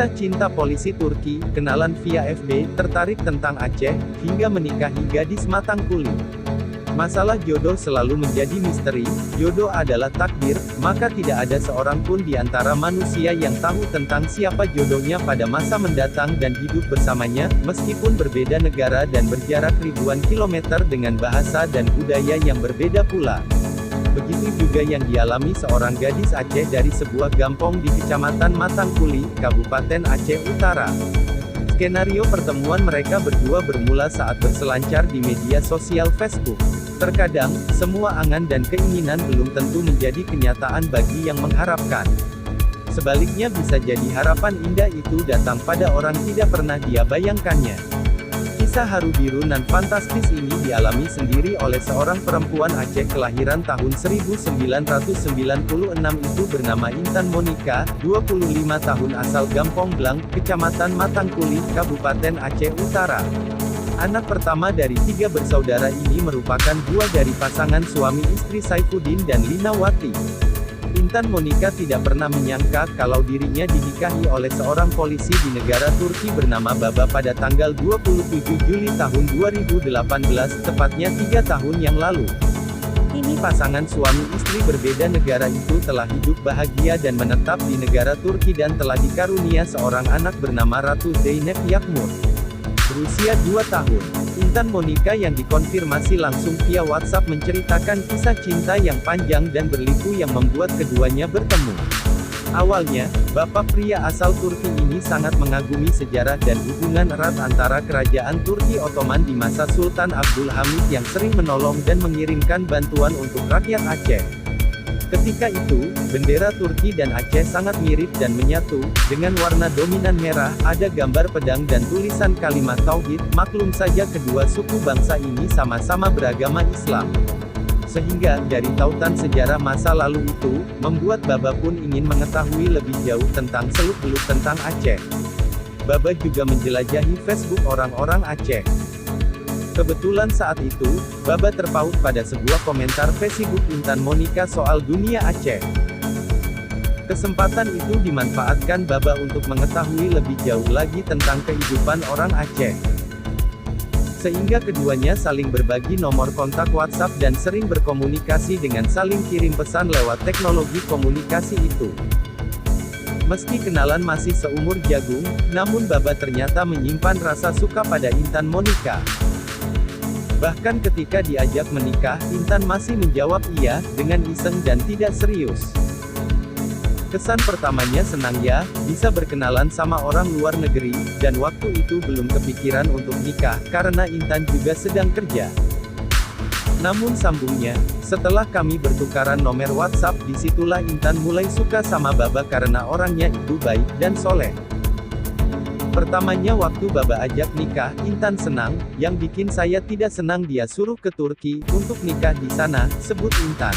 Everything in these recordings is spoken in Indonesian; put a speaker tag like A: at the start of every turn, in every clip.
A: Kisah cinta polisi Turki, kenalan via FB, tertarik tentang Aceh, hingga menikahi gadis matang kulit. Masalah jodoh selalu menjadi misteri, jodoh adalah takdir, maka tidak ada seorang pun di antara manusia yang tahu tentang siapa jodohnya pada masa mendatang dan hidup bersamanya, meskipun berbeda negara dan berjarak ribuan kilometer dengan bahasa dan budaya yang berbeda pula. Begitu juga yang dialami seorang gadis Aceh dari sebuah gampong di Kecamatan Matangkuli, Kabupaten Aceh Utara. Skenario pertemuan mereka berdua bermula saat berselancar di media sosial Facebook. Terkadang, semua angan dan keinginan belum tentu menjadi kenyataan bagi yang mengharapkan. Sebaliknya bisa jadi harapan indah itu datang pada orang tidak pernah dia bayangkannya. Kisah haru biru nan fantastis ini dialami sendiri oleh seorang perempuan Aceh kelahiran tahun 1996 itu bernama Intan Monika, 25 tahun asal Gampong Blang, Kecamatan Matangkuli, Kabupaten Aceh Utara. Anak pertama dari 3 bersaudara ini merupakan buah dari pasangan suami istri Saifuddin dan Linawati. Intan Monika tidak pernah menyangka kalau dirinya dinikahi oleh seorang polisi di negara Turki bernama Baba pada tanggal 27 Juli tahun 2018, tepatnya 3 tahun yang lalu. Kini pasangan suami istri berbeda negara itu telah hidup bahagia dan menetap di negara Turki dan telah dikarunia seorang anak bernama Ratu Zeynep Yakmur. Berusia 2 tahun, Intan Monika yang dikonfirmasi langsung via WhatsApp menceritakan kisah cinta yang panjang dan berliku yang membuat keduanya bertemu. Awalnya, bapak pria asal Turki ini sangat mengagumi sejarah dan hubungan erat antara kerajaan Turki Ottoman di masa Sultan Abdul Hamid yang sering menolong dan mengirimkan bantuan untuk rakyat Aceh. Ketika itu, bendera Turki dan Aceh sangat mirip dan menyatu, dengan warna dominan merah, ada gambar pedang dan tulisan kalimat tauhid, maklum saja kedua suku bangsa ini sama-sama beragama Islam. Sehingga, dari tautan sejarah masa lalu itu, membuat Baba pun ingin mengetahui lebih jauh tentang seluk-beluk tentang Aceh. Baba juga menjelajahi Facebook orang-orang Aceh. Kebetulan saat itu, Baba terpaut pada sebuah komentar Facebook Intan Monika soal dunia Aceh. Kesempatan itu dimanfaatkan Baba untuk mengetahui lebih jauh lagi tentang kehidupan orang Aceh. Sehingga keduanya saling berbagi nomor kontak WhatsApp dan sering berkomunikasi dengan saling kirim pesan lewat teknologi komunikasi itu. Meski kenalan masih seumur jagung, namun Baba ternyata menyimpan rasa suka pada Intan Monika. Bahkan ketika diajak menikah, Intan masih menjawab iya, dengan iseng dan tidak serius. Kesan pertamanya senang ya, bisa berkenalan sama orang luar negeri, dan waktu itu belum kepikiran untuk nikah, karena Intan juga sedang kerja. Namun sambungnya, setelah kami bertukaran nomor WhatsApp, disitulah Intan mulai suka sama Baba karena orangnya itu baik dan soleh. Pertamanya waktu Baba ajak nikah, Intan senang, yang bikin saya tidak senang dia suruh ke Turki, untuk nikah di sana, sebut Intan.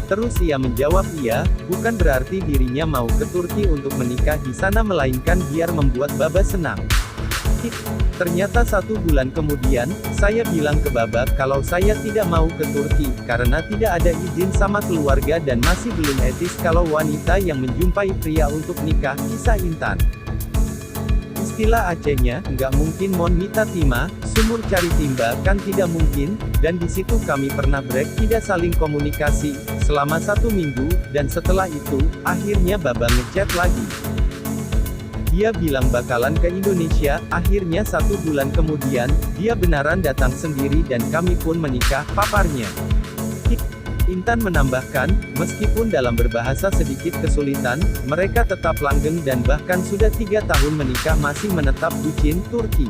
A: Terus ia menjawab iya, bukan berarti dirinya mau ke Turki untuk menikah di sana melainkan biar membuat Baba senang. Ternyata 1 bulan kemudian, saya bilang ke Baba kalau saya tidak mau ke Turki, karena tidak ada izin sama keluarga dan masih belum etis kalau wanita yang menjumpai pria untuk nikah, kisah Intan. Istilah Acehnya, nggak mungkin mon mita tima, sumur cari timba, kan tidak mungkin, dan di situ kami pernah break, tidak saling komunikasi, selama 1 minggu, dan setelah itu, akhirnya Baba ngechat lagi. Dia bilang bakalan ke Indonesia, akhirnya 1 bulan kemudian, dia benaran datang sendiri dan kami pun menikah, paparnya. Intan menambahkan, meskipun dalam berbahasa sedikit kesulitan, mereka tetap langgeng dan bahkan sudah 3 tahun menikah masih menetap bucin Turki.